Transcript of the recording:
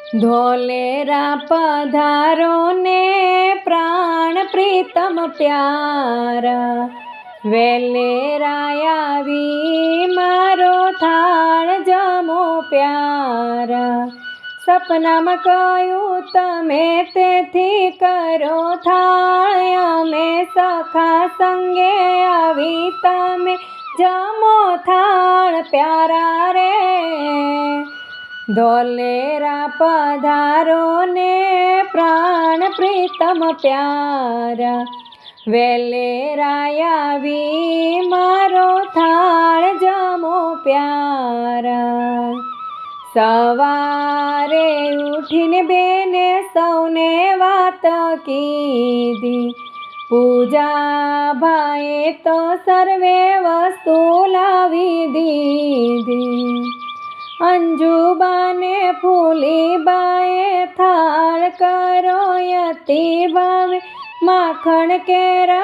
ધોલેરા પધારો ને પ્રાણ પ્રીતમ પ્યારા, વેલેરા આવી મારો થાળ જમો પ્યારા। સપનામાં કહ્યું તમે તેથી કરો થાળ, અમે સખા સંગે આવી તમે જમો થાળ પ્યારા રે। ધોલેરા પધારો ને પ્રાણ પ્રીતમ પ્યારા, વેલેરા આવી મારો થાળ જમો પ્યારા। સવારે ઉઠીને બેને સૌને વાત કીધી, પૂજા ભાઈએ તો સર્વે વસ્તુ લાવી દીધી। અંજુબાને ફૂલીબાએ થાળ કરો યતિ ભાવે, માખણ કેરા